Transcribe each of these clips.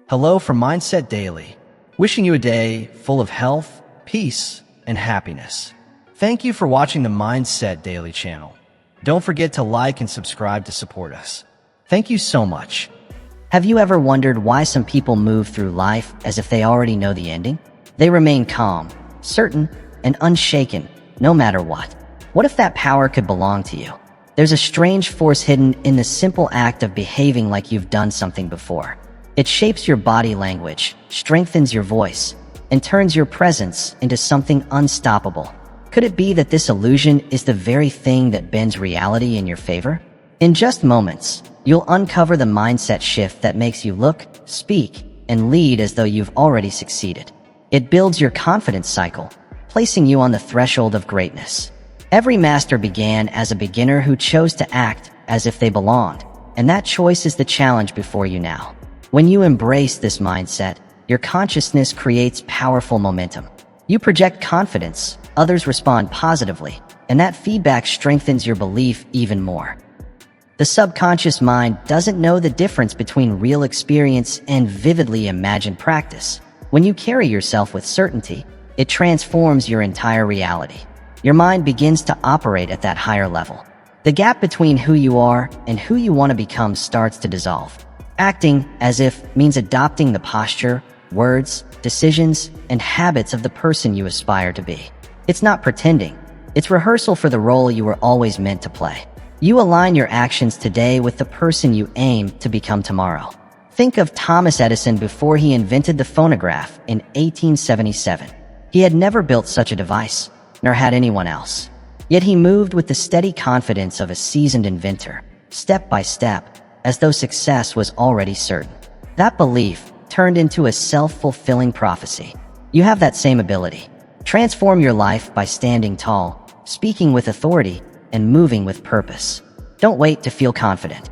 Hello from Mindset Daily, wishing you a day full of health, peace, and happiness. Thank you for watching the Mindset Daily channel. Don't forget to like and subscribe to support us. Thank you so much. Have you ever wondered why some people move through life as if they already know the ending? They remain calm, certain, and unshaken, no matter what. What if that power could belong to you? There's a strange force hidden in the simple act of behaving like you've done something before. It shapes your body language, strengthens your voice, and turns your presence into something unstoppable. Could it be that this illusion is the very thing that bends reality in your favor? In just moments, you'll uncover the mindset shift that makes you look, speak, and lead as though you've already succeeded. It builds your confidence cycle, placing you on the threshold of greatness. Every master began as a beginner who chose to act as if they belonged, and that choice is the challenge before you now. When you embrace this mindset, your consciousness creates powerful momentum. You project confidence, others respond positively, and that feedback strengthens your belief even more. The subconscious mind doesn't know the difference between real experience and vividly imagined practice. When you carry yourself with certainty, it transforms your entire reality. Your mind begins to operate at that higher level. The gap between who you are and who you want to become starts to dissolve. Acting as if means adopting the posture, words, decisions, and habits of the person you aspire to be. It's not pretending. It's rehearsal for the role you were always meant to play. You align your actions today with the person you aim to become tomorrow. Think of Thomas Edison before he invented the phonograph in 1877. He had never built such a device, nor had anyone else. Yet he moved with the steady confidence of a seasoned inventor, step by step, as though success was already certain. That belief turned into a self-fulfilling prophecy. You have that same ability. Transform your life by standing tall, speaking with authority, and moving with purpose. Don't wait to feel confident.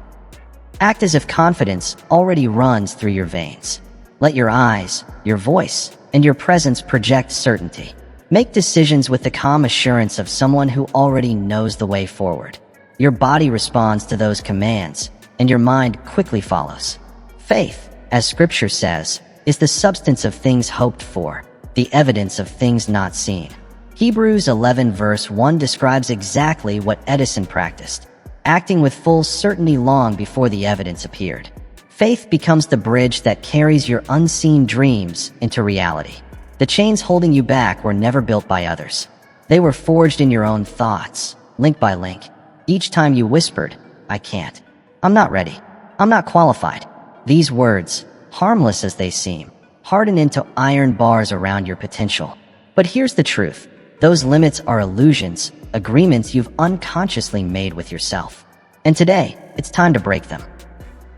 Act as if confidence already runs through your veins. Let your eyes, your voice, and your presence project certainty. Make decisions with the calm assurance of someone who already knows the way forward. Your body responds to those commands, and your mind quickly follows. Faith, as Scripture says, is the substance of things hoped for, the evidence of things not seen. Hebrews 11 verse 1 describes exactly what Edison practiced, acting with full certainty long before the evidence appeared. Faith becomes the bridge that carries your unseen dreams into reality. The chains holding you back were never built by others. They were forged in your own thoughts, link by link. Each time you whispered, "I can't. I'm not ready. I'm not qualified." These words, harmless as they seem, harden into iron bars around your potential. But here's the truth. Those limits are illusions, agreements you've unconsciously made with yourself. And today, it's time to break them.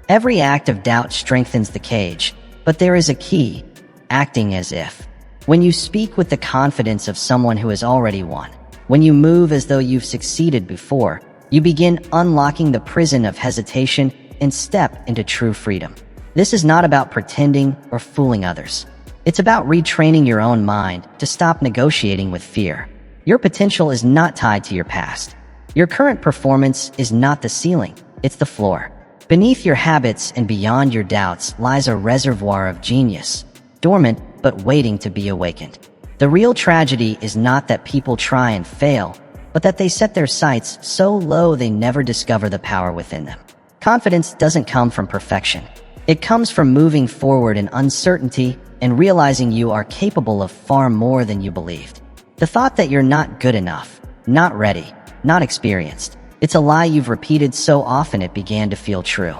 Every act of doubt strengthens the cage, but there is a key: acting as if. When you speak with the confidence of someone who has already won, when you move as though you've succeeded before, you begin unlocking the prison of hesitation and step into true freedom. This is not about pretending or fooling others. It's about retraining your own mind to stop negotiating with fear. Your potential is not tied to your past. Your current performance is not the ceiling, it's the floor. Beneath your habits and beyond your doubts lies a reservoir of genius, dormant but waiting to be awakened. The real tragedy is not that people try and fail, but that they set their sights so low they never discover the power within them. Confidence doesn't come from perfection. It comes from moving forward in uncertainty and realizing you are capable of far more than you believed. The thought that you're not good enough, not ready, not experienced, it's a lie you've repeated so often it began to feel true.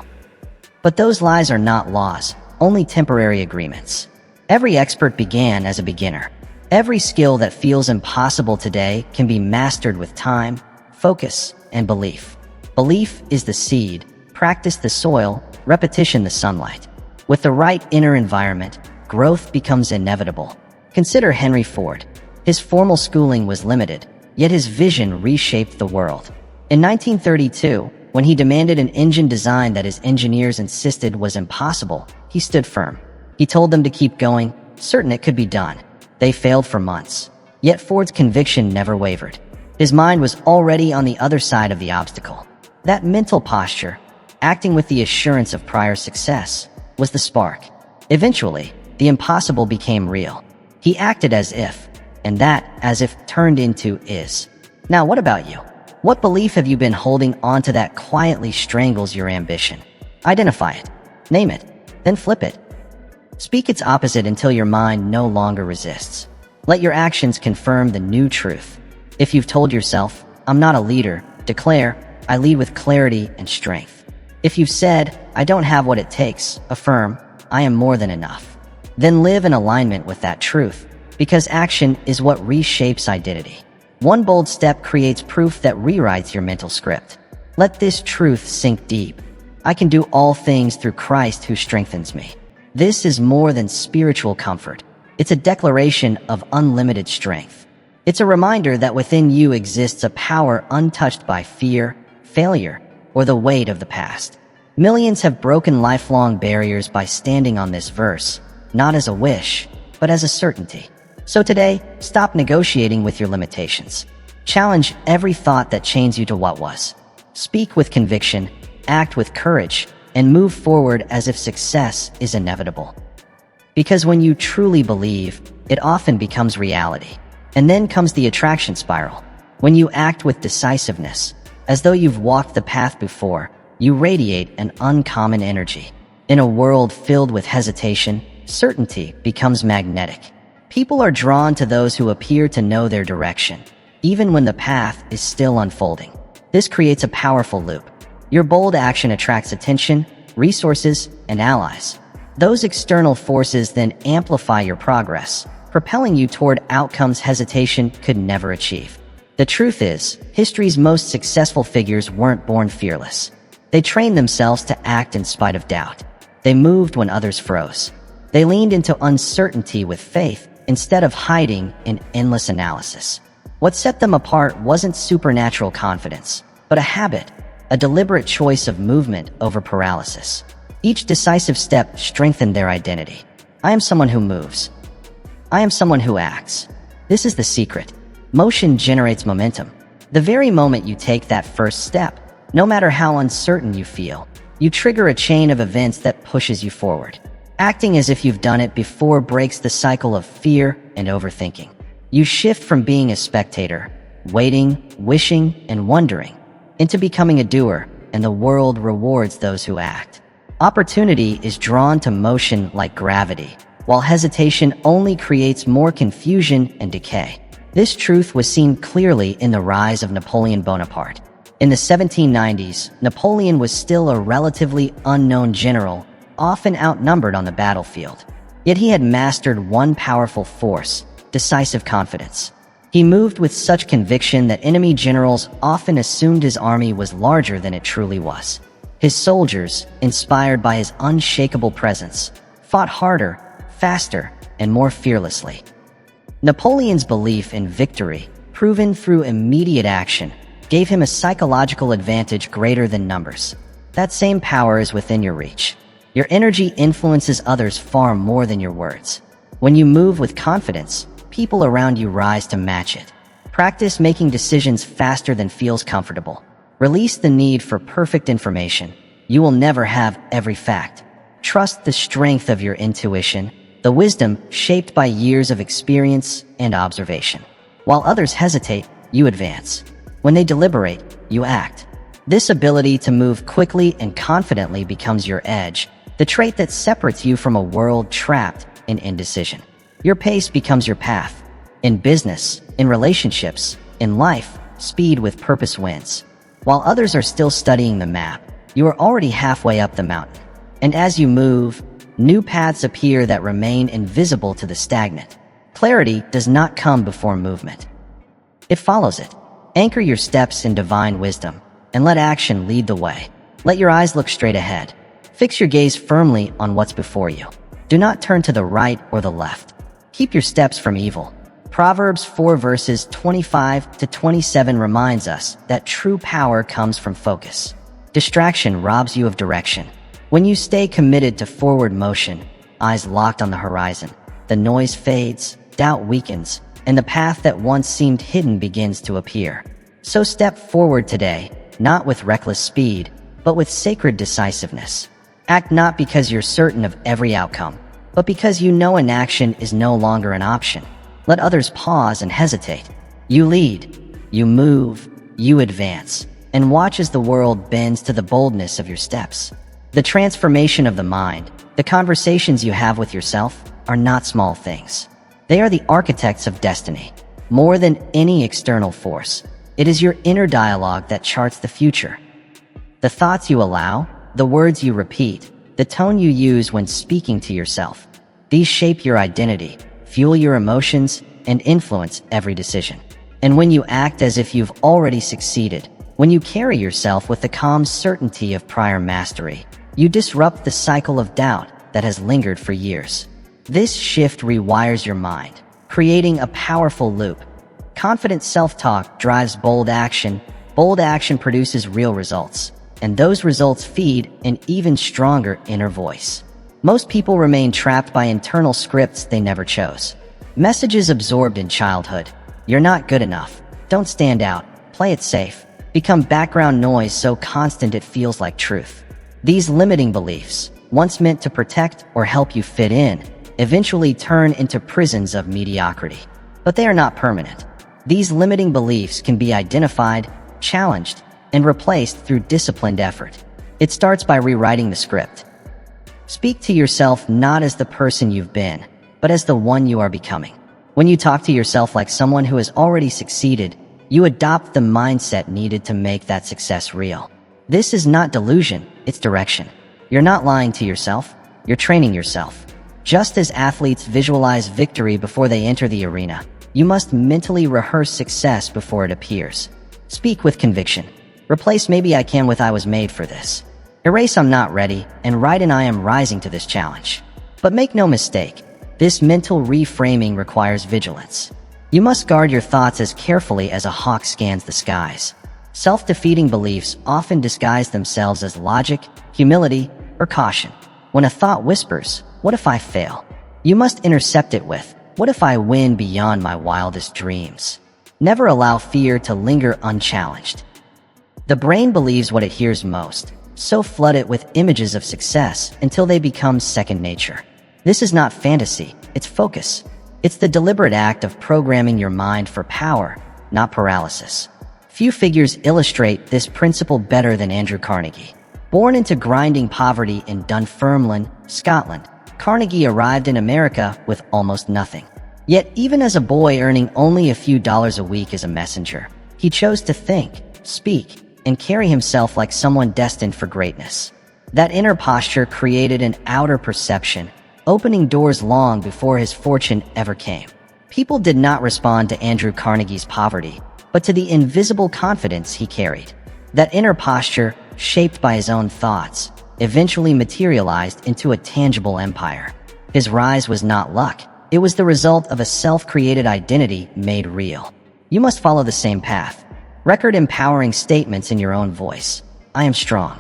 But those lies are not laws, only temporary agreements. Every expert began as a beginner. Every skill that feels impossible today can be mastered with time, focus, and belief. Belief is the seed, practice the soil, repetition the sunlight. With the right inner environment, growth becomes inevitable. Consider Henry Ford. His formal schooling was limited, yet his vision reshaped the world. In 1932, when he demanded an engine design that his engineers insisted was impossible, he stood firm. He told them to keep going, certain it could be done. They failed for months. Yet Ford's conviction never wavered. His mind was already on the other side of the obstacle. That mental posture, acting with the assurance of prior success, was the spark. Eventually, the impossible became real. He acted as if, and that as if turned into is. Now, what about you? What belief have you been holding onto that quietly strangles your ambition? Identify it, name it, then flip it. Speak its opposite until your mind no longer resists. Let your actions confirm the new truth. If you've told yourself, "I'm not a leader," declare, "I lead with clarity and strength." If you've said, "I don't have what it takes," affirm, "I am more than enough." Then live in alignment with that truth, because action is what reshapes identity. One bold step creates proof that rewrites your mental script. Let this truth sink deep. I can do all things through Christ who strengthens me. This is more than spiritual comfort. It's a declaration of unlimited strength. It's a reminder that within you exists a power untouched by fear, failure, or the weight of the past. Millions have broken lifelong barriers by standing on this verse, not as a wish, but as a certainty. So today, stop negotiating with your limitations. Challenge every thought that chains you to what was. Speak with conviction, act with courage, and move forward as if success is inevitable. Because when you truly believe, it often becomes reality. And then comes the attraction spiral. When you act with decisiveness, as though you've walked the path before, you radiate an uncommon energy. In a world filled with hesitation, certainty becomes magnetic. People are drawn to those who appear to know their direction, even when the path is still unfolding. This creates a powerful loop. Your bold action attracts attention, resources, and allies. Those external forces then amplify your progress, propelling you toward outcomes hesitation could never achieve. The truth is, history's most successful figures weren't born fearless. They trained themselves to act in spite of doubt. They moved when others froze. They leaned into uncertainty with faith instead of hiding in endless analysis. What set them apart wasn't supernatural confidence, but a habit, a deliberate choice of movement over paralysis. Each decisive step strengthened their identity. I am someone who moves. I am someone who acts. This is the secret. Motion generates momentum. The very moment you take that first step, no matter how uncertain you feel, you trigger a chain of events that pushes you forward. Acting as if you've done it before breaks the cycle of fear and overthinking. You shift from being a spectator, waiting, wishing, and wondering, into becoming a doer, and the world rewards those who act. Opportunity is drawn to motion like gravity, while hesitation only creates more confusion and decay. This truth was seen clearly in the rise of Napoleon Bonaparte. In the 1790s, Napoleon was still a relatively unknown general, often outnumbered on the battlefield. Yet he had mastered one powerful force: decisive confidence. He moved with such conviction that enemy generals often assumed his army was larger than it truly was. His soldiers, inspired by his unshakable presence, fought harder, faster, and more fearlessly. Napoleon's belief in victory, proven through immediate action, gave him a psychological advantage greater than numbers. That same power is within your reach. Your energy influences others far more than your words. When you move with confidence, people around you rise to match it. Practice making decisions faster than feels comfortable. Release the need for perfect information. You will never have every fact. Trust the strength of your intuition, the wisdom shaped by years of experience and observation. While others hesitate, you advance. When they deliberate, you act. This ability to move quickly and confidently becomes your edge, the trait that separates you from a world trapped in indecision. Your pace becomes your path. In business, in relationships, in life, speed with purpose wins. While others are still studying the map, you are already halfway up the mountain. And as you move, new paths appear that remain invisible to the stagnant. Clarity does not come before movement. It follows it. Anchor your steps in divine wisdom, and let action lead the way. Let your eyes look straight ahead. Fix your gaze firmly on what's before you. Do not turn to the right or the left. Keep your steps from evil. Proverbs 4 verses 25 to 27 reminds us that true power comes from focus. Distraction robs you of direction. When you stay committed to forward motion, eyes locked on the horizon, the noise fades, doubt weakens, and the path that once seemed hidden begins to appear. So step forward today, not with reckless speed, but with sacred decisiveness. Act not because you're certain of every outcome, but because you know inaction is no longer an option. Let others pause and hesitate. You lead, you move, you advance, and watch as the world bends to the boldness of your steps. The transformation of the mind, the conversations you have with yourself, are not small things. They are the architects of destiny. More than any external force, it is your inner dialogue that charts the future. The thoughts you allow, the words you repeat, the tone you use when speaking to yourself. These shape your identity, fuel your emotions, and influence every decision. And when you act as if you've already succeeded, when you carry yourself with the calm certainty of prior mastery, you disrupt the cycle of doubt that has lingered for years. This shift rewires your mind, creating a powerful loop. Confident self-talk drives bold action produces real results, and those results feed an even stronger inner voice. Most people remain trapped by internal scripts they never chose. Messages absorbed in childhood. You're not good enough. Don't stand out. Play it safe. Become background noise so constant it feels like truth. These limiting beliefs, once meant to protect or help you fit in, eventually turn into prisons of mediocrity. But they are not permanent. These limiting beliefs can be identified, challenged, and replaced through disciplined effort. It starts by rewriting the script. Speak to yourself not as the person you've been, but as the one you are becoming. When you talk to yourself like someone who has already succeeded, you adopt the mindset needed to make that success real. This is not delusion, it's direction. You're not lying to yourself, you're training yourself. Just as athletes visualize victory before they enter the arena, you must mentally rehearse success before it appears. Speak with conviction. Replace "maybe I can" with "I was made for this." Erase "I'm not ready" and write "I am rising to this challenge." But make no mistake, this mental reframing requires vigilance. You must guard your thoughts as carefully as a hawk scans the skies. Self-defeating beliefs often disguise themselves as logic, humility, or caution. When a thought whispers, "What if I fail?" you must intercept it with, "What if I win beyond my wildest dreams?" Never allow fear to linger unchallenged. The brain believes what it hears most, so flood it with images of success until they become second nature. This is not fantasy, it's focus. It's the deliberate act of programming your mind for power, not paralysis. Few figures illustrate this principle better than Andrew Carnegie. Born into grinding poverty in Dunfermline, Scotland, Carnegie arrived in America with almost nothing. Yet even as a boy earning only a few dollars a week as a messenger, he chose to think, speak, and carry himself like someone destined for greatness. That inner posture created an outer perception, opening doors long before his fortune ever came. People did not respond to Andrew Carnegie's poverty, but to the invisible confidence he carried. That inner posture, shaped by his own thoughts, eventually materialized into a tangible empire. His rise was not luck. It was the result of a self-created identity made real. You must follow the same path. Record empowering statements in your own voice. I am strong.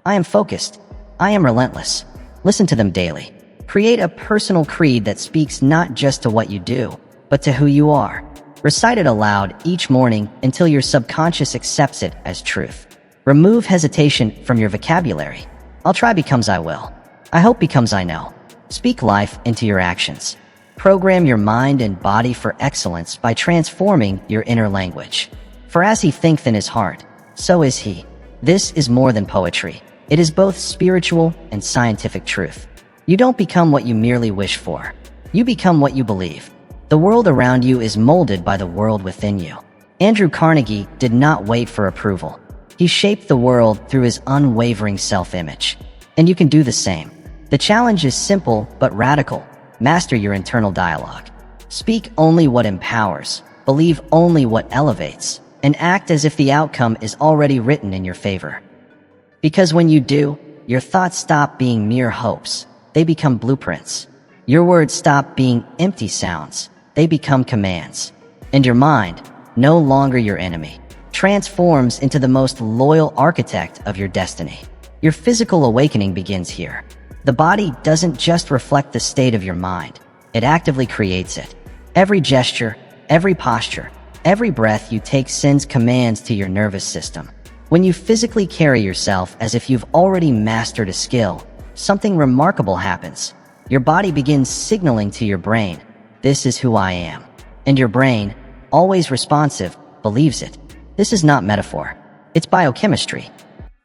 I am focused. I am relentless. Listen to them daily. Create a personal creed that speaks not just to what you do, but to who you are. Recite it aloud each morning until your subconscious accepts it as truth. Remove hesitation from your vocabulary. I'll try becomes I will. I hope becomes I know. Speak life into your actions. Program your mind and body for excellence by transforming your inner language. For as he thinketh in his heart, so is he. This is more than poetry. It is both spiritual and scientific truth. You don't become what you merely wish for. You become what you believe. The world around you is molded by the world within you. Andrew Carnegie did not wait for approval. He shaped the world through his unwavering self-image. And you can do the same. The challenge is simple but radical. Master your internal dialogue. Speak only what empowers, believe only what elevates, and act as if the outcome is already written in your favor. Because when you do, your thoughts stop being mere hopes. They become blueprints. Your words stop being empty sounds. They become commands. And your mind, no longer your enemy, transforms into the most loyal architect of your destiny. Your physical awakening begins here. The body doesn't just reflect the state of your mind. It actively creates it. Every gesture, every posture, every breath you take sends commands to your nervous system. When you physically carry yourself as if you've already mastered a skill, something remarkable happens. your body begins signaling to your brain, "This is who I am." And your brain, always responsive, believes it. This is not metaphor. It's biochemistry.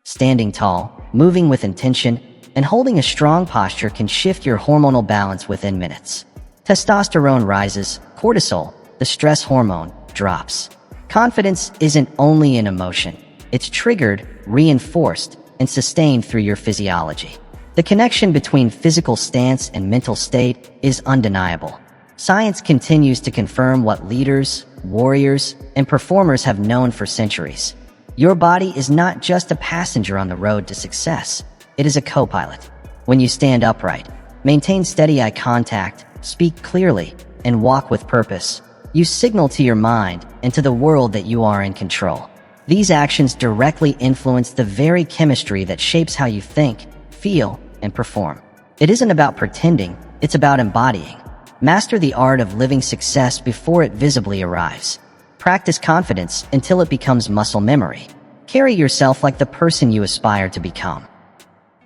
Standing tall, moving with intention, and holding a strong posture can shift your hormonal balance within minutes. Testosterone rises, cortisol, the stress hormone, drops. Confidence isn't only an emotion. It's triggered, reinforced, and sustained through your physiology. The connection between physical stance and mental state is undeniable. Science continues to confirm what leaders, warriors, and performers have known for centuries. Your body is not just a passenger on the road to success. It is a co-pilot. When you stand upright, maintain steady eye contact, speak clearly, and walk with purpose, you signal to your mind and to the world that you are in control. These actions directly influence the very chemistry that shapes how you think, feel, and perform. It isn't about pretending, it's about embodying. Master the art of living success before it visibly arrives. Practice confidence until it becomes muscle memory. Carry yourself like the person you aspire to become.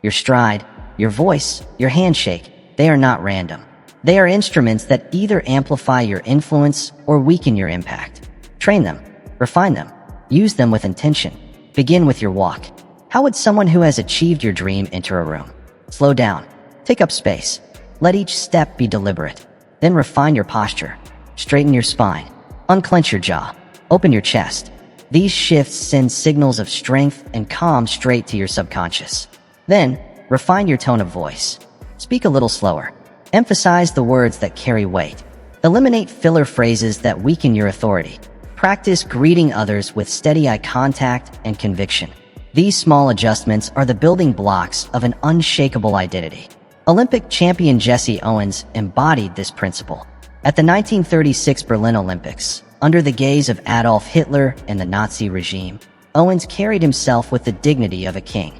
Your stride, your voice, your handshake, they are not random. They are instruments that either amplify your influence or weaken your impact. Train them, refine them, use them with intention. Begin with your walk. How would someone who has achieved your dream enter a room? Slow down. Take up space. Let each step be deliberate. Then refine your posture. Straighten your spine. Unclench your jaw. Open your chest. These shifts send signals of strength and calm straight to your subconscious. Then, refine your tone of voice. Speak a little slower. Emphasize the words that carry weight. Eliminate filler phrases that weaken your authority. Practice greeting others with steady eye contact and conviction. These small adjustments are the building blocks of an unshakable identity. Olympic champion Jesse Owens embodied this principle. At the 1936 Berlin Olympics, under the gaze of Adolf Hitler and the Nazi regime, Owens carried himself with the dignity of a king.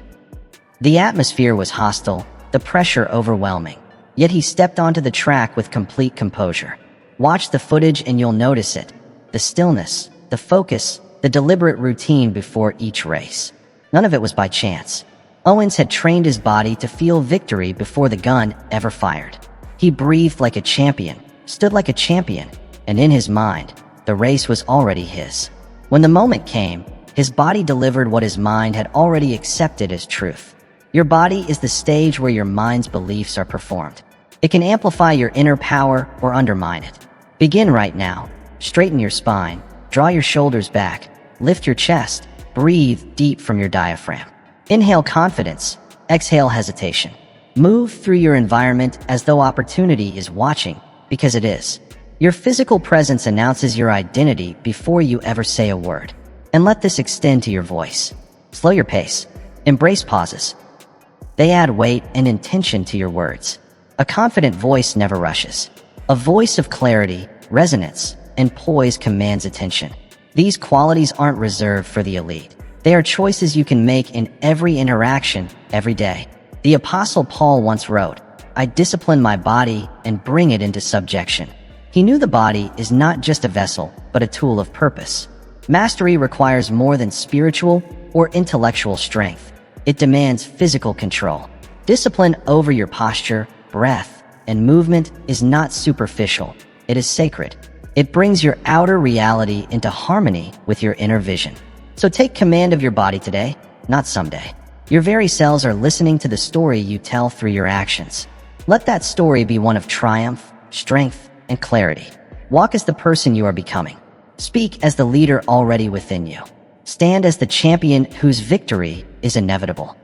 The atmosphere was hostile, the pressure overwhelming, yet he stepped onto the track with complete composure. Watch the footage and you'll notice it. The stillness, the focus, the deliberate routine before each race. None of it was by chance. Owens had trained his body to feel victory before the gun ever fired. He breathed like a champion, stood like a champion, and in his mind, the race was already his. When the moment came, his body delivered what his mind had already accepted as truth. Your body is the stage where your mind's beliefs are performed. It can amplify your inner power or undermine it. Begin right now. Straighten your spine, draw your shoulders back, lift your chest, breathe deep from your diaphragm. Inhale confidence, exhale hesitation. Move through your environment as though opportunity is watching, because it is. Your physical presence announces your identity before you ever say a word. And let this extend to your voice. Slow your pace. Embrace pauses. They add weight and intention to your words. A confident voice never rushes. A voice of clarity, resonance, and poise commands attention. These qualities aren't reserved for the elite. They are choices you can make in every interaction, every day. The Apostle Paul once wrote, "I discipline my body and bring it into subjection." He knew the body is not just a vessel, but a tool of purpose. Mastery requires more than spiritual or intellectual strength. It demands physical control. Discipline over your posture, breath, and movement is not superficial. It is sacred. It brings your outer reality into harmony with your inner vision. So take command of your body today, not someday. Your very cells are listening to the story you tell through your actions. Let that story be one of triumph, strength, and clarity. Walk as the person you are becoming. Speak as the leader already within you. Stand as the champion whose victory is inevitable.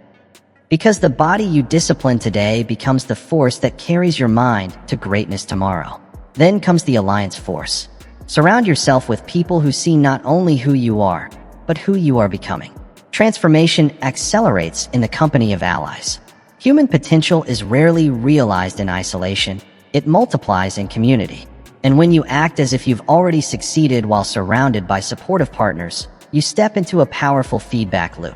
Because the body you discipline today becomes the force that carries your mind to greatness tomorrow. Then comes the alliance force. Surround yourself with people who see not only who you are, but who you are becoming. Transformation accelerates in the company of allies. Human potential is rarely realized in isolation. It multiplies in community. And when you act as if you've already succeeded while surrounded by supportive partners, you step into a powerful feedback loop.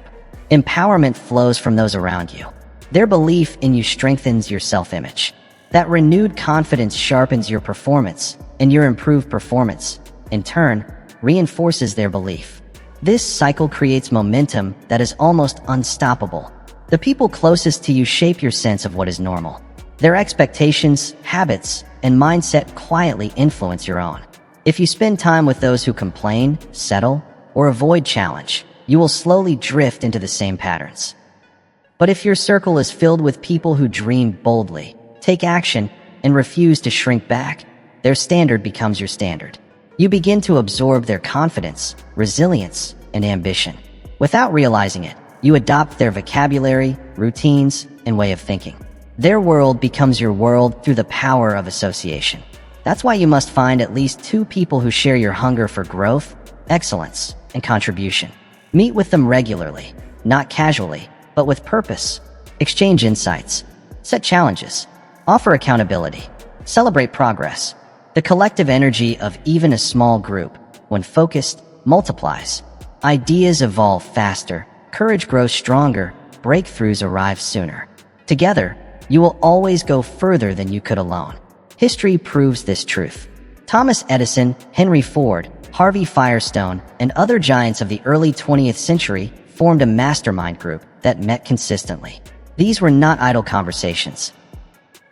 Empowerment flows from those around you. Their belief in you strengthens your self-image. That renewed confidence sharpens your performance, and your improved performance, in turn, reinforces their belief. This cycle creates momentum that is almost unstoppable. The people closest to you shape your sense of what is normal. Their expectations, habits, and mindset quietly influence your own. If you spend time with those who complain, settle, or avoid challenge, you will slowly drift into the same patterns. But if your circle is filled with people who dream boldly, take action, and refuse to shrink back, their standard becomes your standard. You begin to absorb their confidence, resilience, and ambition. Without realizing it, you adopt their vocabulary, routines, and way of thinking. Their world becomes your world through the power of association. That's why you must find at least 2 people who share your hunger for growth, excellence, and contribution. Meet with them regularly, not casually, but with purpose. Exchange insights, set challenges, offer accountability, celebrate progress. The collective energy of even a small group, when focused, multiplies. Ideas evolve faster, courage grows stronger, breakthroughs arrive sooner. Together, you will always go further than you could alone. History proves this truth. Thomas Edison, Henry Ford, Harvey Firestone, and other giants of the early 20th century formed a mastermind group that met consistently. These were not idle conversations.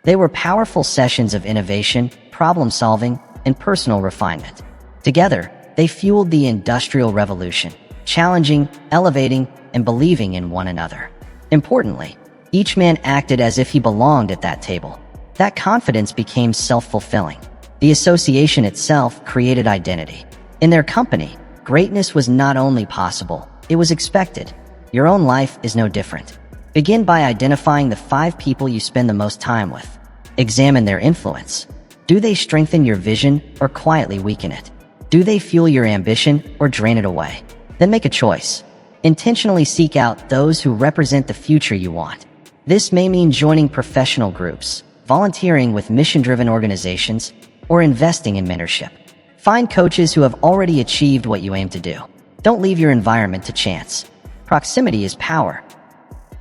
They were powerful sessions of innovation, problem-solving, and personal refinement. Together, they fueled the Industrial Revolution, challenging, elevating, and believing in one another. Importantly, each man acted as if he belonged at that table. That confidence became self-fulfilling. The association itself created identity. In their company, greatness was not only possible, it was expected. Your own life is no different. Begin by identifying the 5 people you spend the most time with. Examine their influence. Do they strengthen your vision or quietly weaken it? Do they fuel your ambition or drain it away? Then make a choice. Intentionally seek out those who represent the future you want. This may mean joining professional groups, volunteering with mission-driven organizations, or investing in mentorship. Find coaches who have already achieved what you aim to do. Don't leave your environment to chance. Proximity is power.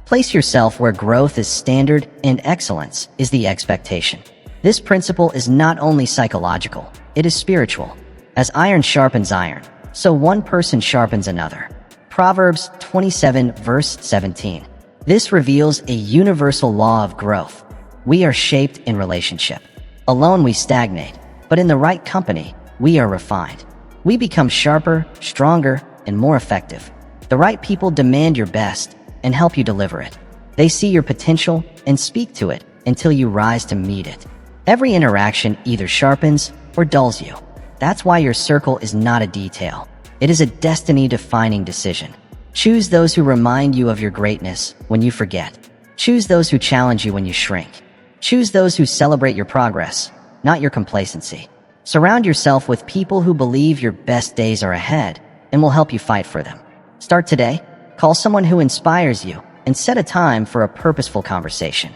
Place yourself where growth is standard and excellence is the expectation. This principle is not only psychological, it is spiritual. As iron sharpens iron, so one person sharpens another. Proverbs 27 verse 17. This reveals a universal law of growth. We are shaped in relationship. Alone we stagnate, but in the right company, we are refined. We become sharper, stronger, and more effective. The right people demand your best and help you deliver it. They see your potential and speak to it until you rise to meet it. Every interaction either sharpens or dulls you. That's why your circle is not a detail. It is a destiny-defining decision. Choose those who remind you of your greatness when you forget. Choose those who challenge you when you shrink. Choose those who celebrate your progress, not your complacency. Surround yourself with people who believe your best days are ahead and will help you fight for them. Start today. Call someone who inspires you and set a time for a purposeful conversation.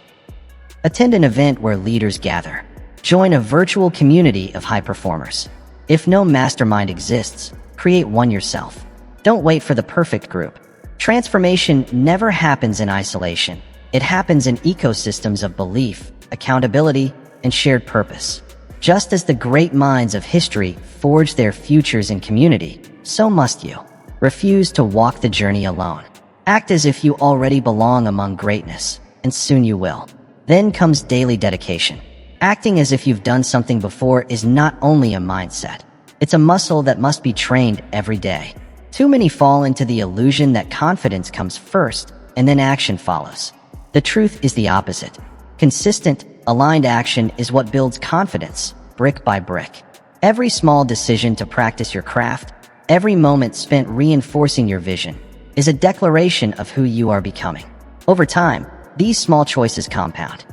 Attend an event where leaders gather. Join a virtual community of high performers. If no mastermind exists, create one yourself. Don't wait for the perfect group. Transformation never happens in isolation. It happens in ecosystems of belief, accountability, and shared purpose. Just as the great minds of history forged their futures in community, so must you. Refuse to walk the journey alone. Act as if you already belong among greatness, and soon you will. Then comes daily dedication. Acting as if you've done something before is not only a mindset. It's a muscle that must be trained every day. Too many fall into the illusion that confidence comes first, and then action follows. The truth is the opposite. Consistent, aligned action is what builds confidence, brick by brick. Every small decision to practice your craft, every moment spent reinforcing your vision, is a declaration of who you are becoming. Over time, these small choices compound.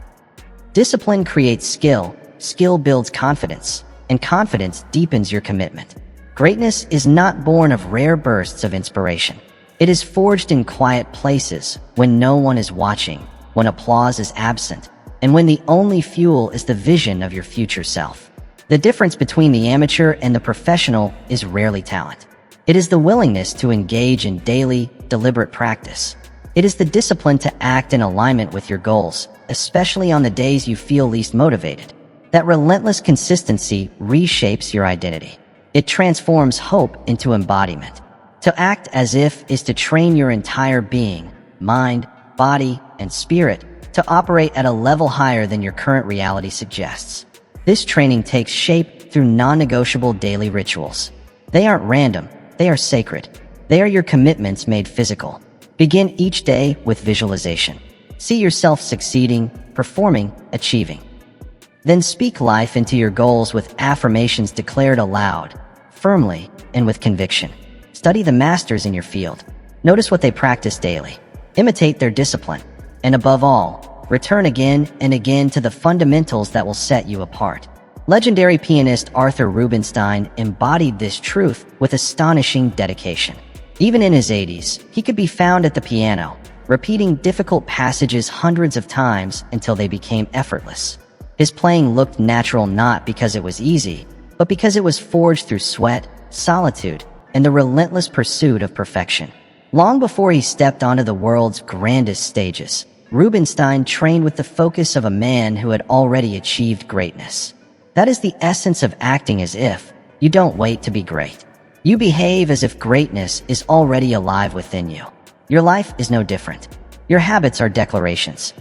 Discipline creates skill, skill builds confidence, and confidence deepens your commitment. Greatness is not born of rare bursts of inspiration. It is forged in quiet places, when no one is watching, when applause is absent, and when the only fuel is the vision of your future self. The difference between the amateur and the professional is rarely talent. It is the willingness to engage in daily, deliberate practice. It is the discipline to act in alignment with your goals, especially on the days you feel least motivated. That relentless consistency reshapes your identity. It transforms hope into embodiment. To act as if is to train your entire being, mind, body, and spirit to operate at a level higher than your current reality suggests. This training takes shape through non-negotiable daily rituals. They aren't random, they are sacred. They are your commitments made physical. Begin each day with visualization. See yourself succeeding, performing, achieving. Then speak life into your goals with affirmations declared aloud, firmly, and with conviction. Study the masters in your field. Notice what they practice daily. Imitate their discipline. And above all, return again and again to the fundamentals that will set you apart. Legendary pianist Arthur Rubinstein embodied this truth with astonishing dedication. Even in his 80s, he could be found at the piano, repeating difficult passages hundreds of times until they became effortless. His playing looked natural not because it was easy, but because it was forged through sweat, solitude, and the relentless pursuit of perfection. Long before he stepped onto the world's grandest stages, Rubinstein trained with the focus of a man who had already achieved greatness. That is the essence of acting as if you don't wait to be great. You behave as if greatness is already alive within you. Your life is no different. Your habits are declarations.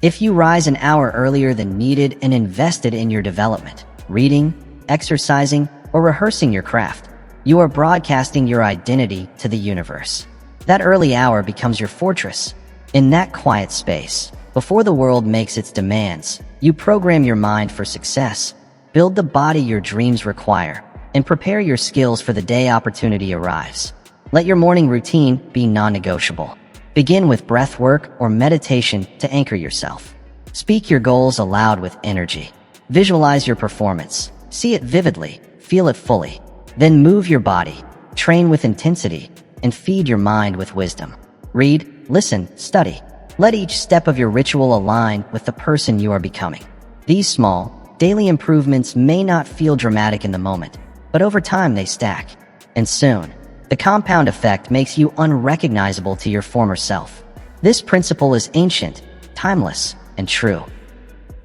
If you rise an hour earlier than needed and invested in your development, reading, exercising, or rehearsing your craft, you are broadcasting your identity to the universe. That early hour becomes your fortress. In that quiet space, before the world makes its demands, you program your mind for success, build the body your dreams require, and prepare your skills for the day opportunity arrives. Let your morning routine be non-negotiable. Begin with breath work or meditation to anchor yourself. Speak your goals aloud with energy. Visualize your performance. See it vividly. Feel it fully. Then move your body. Train with intensity. And feed your mind with wisdom. Read, listen, study. Let each step of your ritual align with the person you are becoming. These small, daily improvements may not feel dramatic in the moment, but over time they stack. And soon, the compound effect makes you unrecognizable to your former self. This principle is ancient, timeless, and true.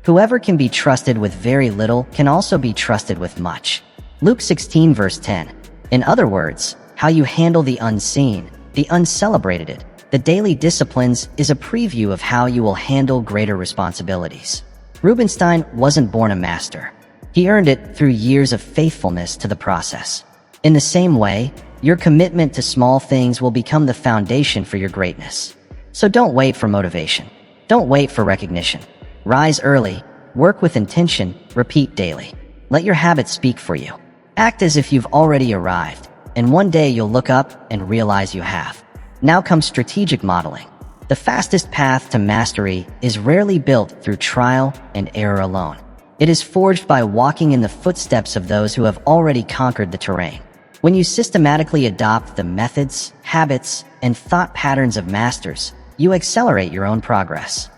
Whoever can be trusted with very little can also be trusted with much. Luke 16 verse 10. In other words, how you handle the unseen, the uncelebrated, the daily disciplines is a preview of how you will handle greater responsibilities. Rubinstein wasn't born a master. He earned it through years of faithfulness to the process. In the same way, your commitment to small things will become the foundation for your greatness. So don't wait for motivation. Don't wait for recognition. Rise early, work with intention, repeat daily. Let your habits speak for you. Act as if you've already arrived, and one day you'll look up and realize you have. Now comes strategic modeling. The fastest path to mastery is rarely built through trial and error alone. It is forged by walking in the footsteps of those who have already conquered the terrain. When you systematically adopt the methods, habits, and thought patterns of masters, you accelerate your own progress.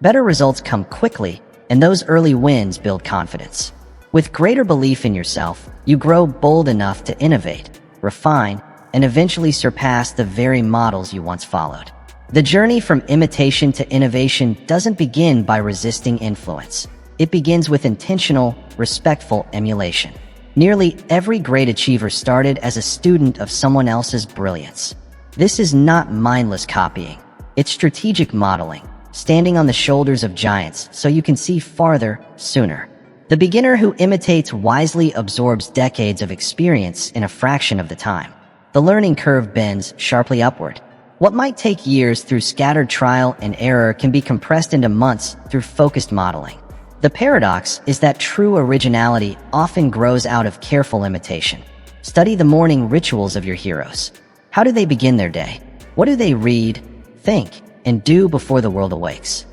Better results come quickly, and those early wins build confidence. With greater belief in yourself, you grow bold enough to innovate, refine, and eventually surpass the very models you once followed. The journey from imitation to innovation doesn't begin by resisting influence. It begins with intentional, respectful emulation. Nearly every great achiever started as a student of someone else's brilliance. This is not mindless copying. It's strategic modeling, standing on the shoulders of giants so you can see farther, sooner. The beginner who imitates wisely absorbs decades of experience in a fraction of the time. The learning curve bends sharply upward. What might take years through scattered trial and error can be compressed into months through focused modeling. The paradox is that true originality often grows out of careful imitation. Study the morning rituals of your heroes. How do they begin their day? What do they read, think, and do before the world awakes?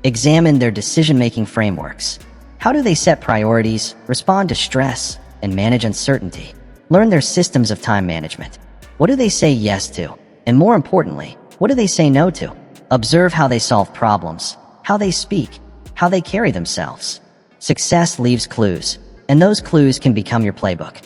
Examine their decision-making frameworks. How do they set priorities, respond to stress, and manage uncertainty? Learn their systems of time management. What do they say yes to? And more importantly, what do they say no to? Observe how they solve problems, how they speak, how they carry themselves. Success leaves clues, and those clues can become your playbook.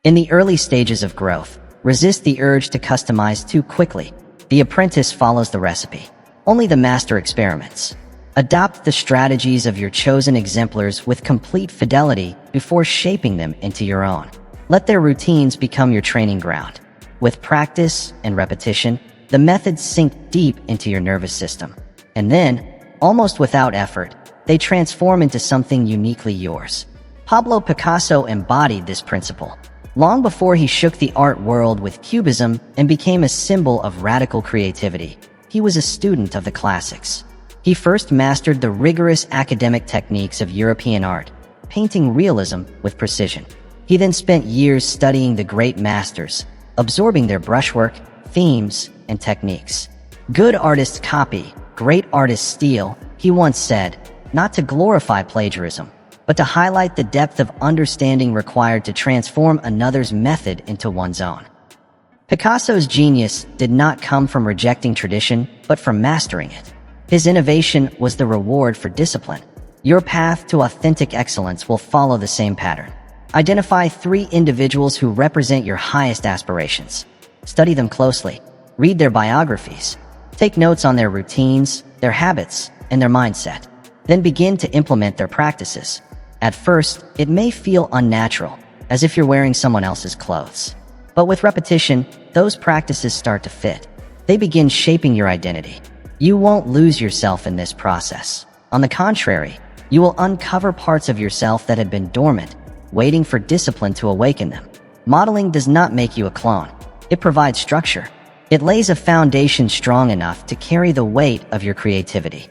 In the early stages of growth, resist the urge to customize too quickly. The apprentice follows the recipe. Only the master experiments. Adopt the strategies of your chosen exemplars with complete fidelity before shaping them into your own. Let their routines become your training ground. With practice and repetition, the methods sink deep into your nervous system. And then, almost without effort, they transform into something uniquely yours. Pablo Picasso embodied this principle. Long before he shook the art world with Cubism and became a symbol of radical creativity, he was a student of the classics. He first mastered the rigorous academic techniques of European art, painting realism with precision. He then spent years studying the great masters, absorbing their brushwork, themes, and techniques. Good artists copy, great artists steal, he once said, not to glorify plagiarism, but to highlight the depth of understanding required to transform another's method into one's own. Picasso's genius did not come from rejecting tradition, but from mastering it. His innovation was the reward for discipline. Your path to authentic excellence will follow the same pattern. Identify 3 individuals who represent your highest aspirations. Study them closely. Read their biographies. Take notes on their routines, their habits, and their mindset. Then begin to implement their practices. At first, it may feel unnatural, as if you're wearing someone else's clothes. But with repetition, those practices start to fit. They begin shaping your identity. You won't lose yourself in this process. On the contrary, you will uncover parts of yourself that had been dormant, waiting for discipline to awaken them. Modeling does not make you a clone. It provides structure. It lays a foundation strong enough to carry the weight of your creativity.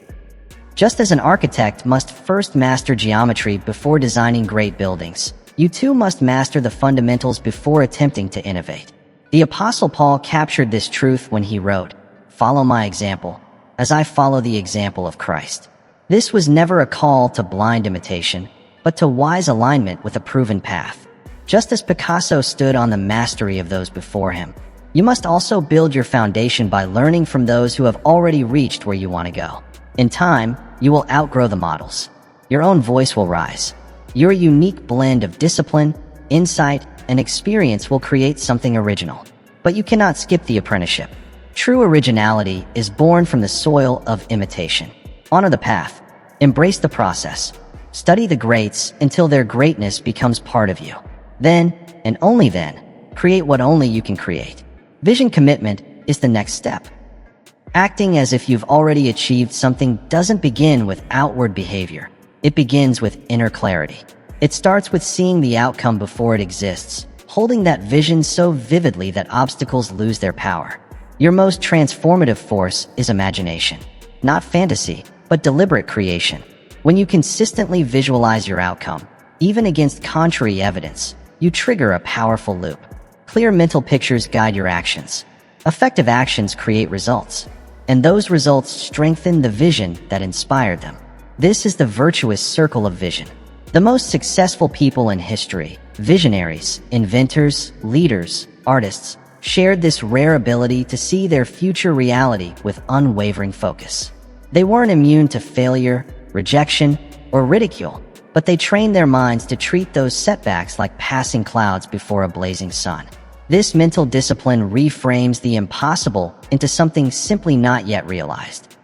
Just as an architect must first master geometry before designing great buildings, you too must master the fundamentals before attempting to innovate. The Apostle Paul captured this truth when he wrote, "Follow my example, as I follow the example of Christ." This was never a call to blind imitation, but to wise alignment with a proven path. Just as Picasso stood on the mastery of those before him, you must also build your foundation by learning from those who have already reached where you want to go. In time, you will outgrow the models. Your own voice will rise. Your unique blend of discipline, insight, and experience will create something original. But you cannot skip the apprenticeship. True originality is born from the soil of imitation. Honor the path. Embrace the process. Study the greats until their greatness becomes part of you. Then, and only then, create what only you can create. Vision commitment is the next step. Acting as if you've already achieved something doesn't begin with outward behavior. It begins with inner clarity. It starts with seeing the outcome before it exists, holding that vision so vividly that obstacles lose their power. Your most transformative force is imagination. Not fantasy, but deliberate creation. When you consistently visualize your outcome, even against contrary evidence, you trigger a powerful loop. Clear mental pictures guide your actions. Effective actions create results. And those results strengthen the vision that inspired them. This is the virtuous circle of vision. The most successful people in history, visionaries, inventors, leaders, artists, shared this rare ability to see their future reality with unwavering focus. They weren't immune to failure, rejection, or ridicule, but they trained their minds to treat those setbacks like passing clouds before a blazing sun. This mental discipline reframes the impossible into something simply not yet realized.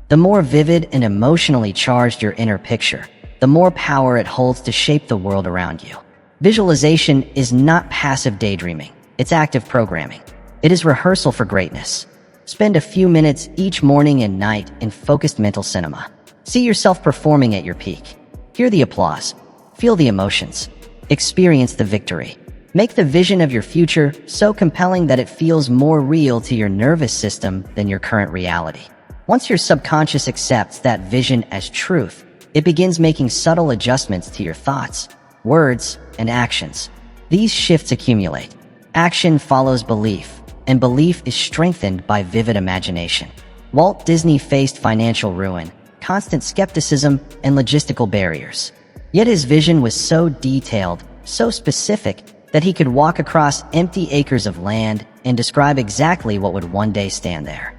The more vivid and emotionally charged your inner picture, the more power it holds to shape the world around you. Visualization is not passive daydreaming. It's active programming. It is rehearsal for greatness. Spend a few minutes each morning and night in focused mental cinema. See yourself performing at your peak. Hear the applause. Feel the emotions. Experience the victory. Make the vision of your future so compelling that it feels more real to your nervous system than your current reality. Once your subconscious accepts that vision as truth, it begins making subtle adjustments to your thoughts, words, and actions. These shifts accumulate. Action follows belief, and belief is strengthened by vivid imagination. Walt Disney faced financial ruin, constant skepticism, and logistical barriers. Yet his vision was so detailed, so specific, that he could walk across empty acres of land and describe exactly what would one day stand there.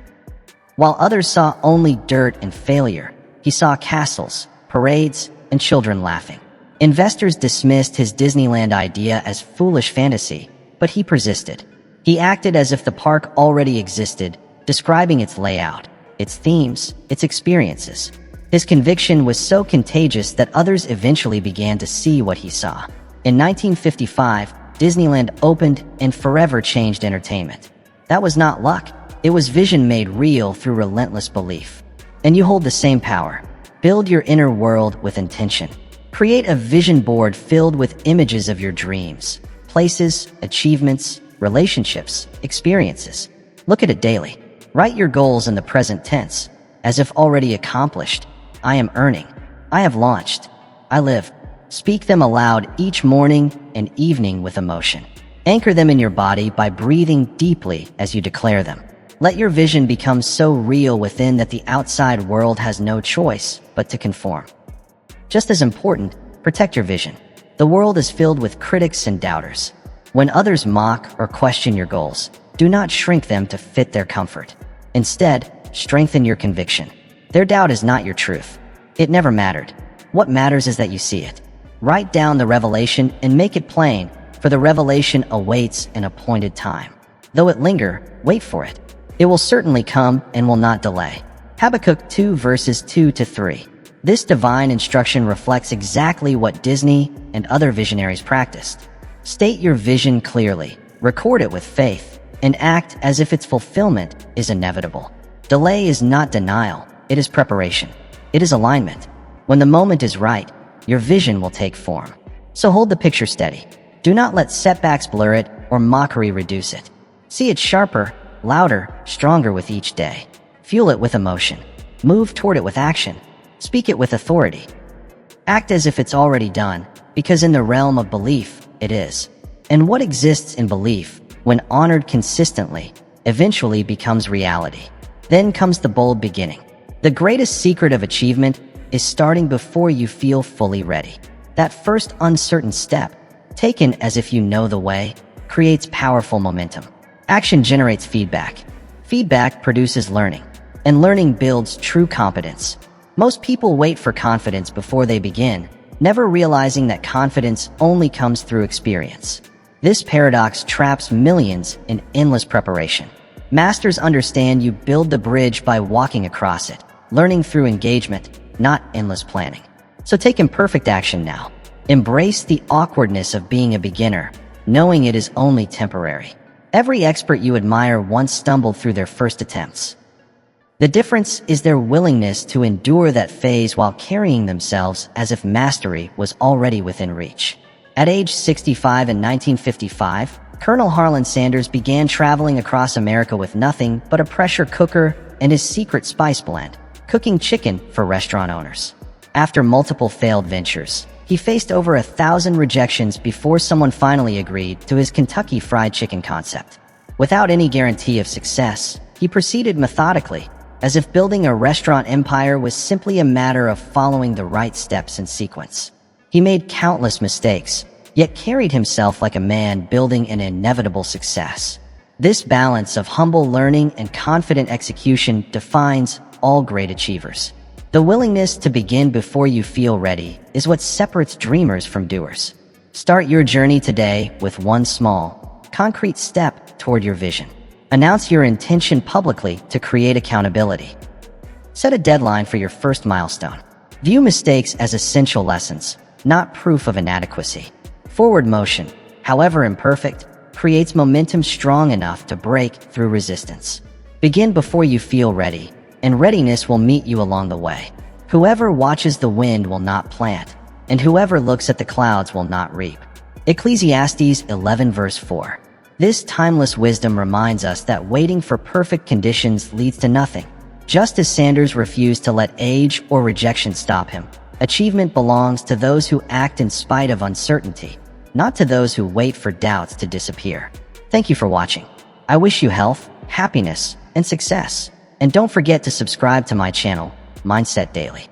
While others saw only dirt and failure, he saw castles, parades, and children laughing. Investors dismissed his Disneyland idea as foolish fantasy, but he persisted. He acted as if the park already existed, describing its layout, its themes, its experiences. His conviction was so contagious that others eventually began to see what he saw. In 1955, Disneyland opened and forever changed entertainment. That was not luck. It was vision made real through relentless belief. and you hold the same power. Build your inner world with intention. Create a vision board filled with images of your dreams, places, achievements, relationships, experiences. Look at it daily. Write your goals in the present tense, as if already accomplished. I am earning. I have launched. I live. Speak them aloud each morning and evening with emotion. Anchor them in your body by breathing deeply as you declare them. Let your vision become so real within that the outside world has no choice but to conform. Just as important, protect your vision. The world is filled with critics and doubters. When others mock or question your goals, do not shrink them to fit their comfort. Instead, strengthen your conviction. Their doubt is not your truth. It never mattered. What matters is that you see it. Write down the revelation and make it plain, for the revelation awaits an appointed time. Though it linger, wait for it. It will certainly come and will not delay. Habakkuk 2 verses 2-3. This divine instruction reflects exactly what Disney and other visionaries practiced. State your vision clearly, record it with faith, and act as if its fulfillment is inevitable. Delay is not denial, it is preparation. It is alignment. When the moment is right, your vision will take form. So hold the picture steady. Do not let setbacks blur it or mockery reduce it. See it sharper, louder, stronger with each day. Fuel it with emotion. Move toward it with action. Speak it with authority. Act as if it's already done, because in the realm of belief, it is. And what exists in belief, when honored consistently, eventually becomes reality. Then comes the bold beginning. The greatest secret of achievement is starting before you feel fully ready. That first uncertain step, taken as if you know the way, creates powerful momentum. Action generates feedback. Feedback produces learning. And learning builds true competence. Most people wait for confidence before they begin, never realizing that confidence only comes through experience. This paradox traps millions in endless preparation. Masters understand you build the bridge by walking across it, learning through engagement, not endless planning. So take imperfect action now. Embrace the awkwardness of being a beginner, knowing it is only temporary. Every expert you admire once stumbled through their first attempts. The difference is their willingness to endure that phase while carrying themselves as if mastery was already within reach. At age 65 in 1955, Colonel Harlan Sanders began traveling across America with nothing but a pressure cooker and his secret spice blend, cooking chicken for restaurant owners. After multiple failed ventures, he faced over 1,000 rejections before someone finally agreed to his Kentucky Fried Chicken concept. Without any guarantee of success, he proceeded methodically, as if building a restaurant empire was simply a matter of following the right steps in sequence. He made countless mistakes, yet carried himself like a man building an inevitable success. This balance of humble learning and confident execution defines all great achievers. The willingness to begin before you feel ready is what separates dreamers from doers. Start your journey today with one small, concrete step toward your vision. Announce your intention publicly to create accountability. Set a deadline for your first milestone. View mistakes as essential lessons, not proof of inadequacy. Forward motion, however imperfect, creates momentum strong enough to break through resistance. Begin before you feel ready, and readiness will meet you along the way. Whoever watches the wind will not plant, and whoever looks at the clouds will not reap. Ecclesiastes 11 verse 4. This timeless wisdom reminds us that waiting for perfect conditions leads to nothing. Just as Sanders refused to let age or rejection stop him, achievement belongs to those who act in spite of uncertainty, not to those who wait for doubts to disappear. Thank you for watching. I wish you health, happiness, and success. And don't forget to subscribe to my channel, Mindset Daily.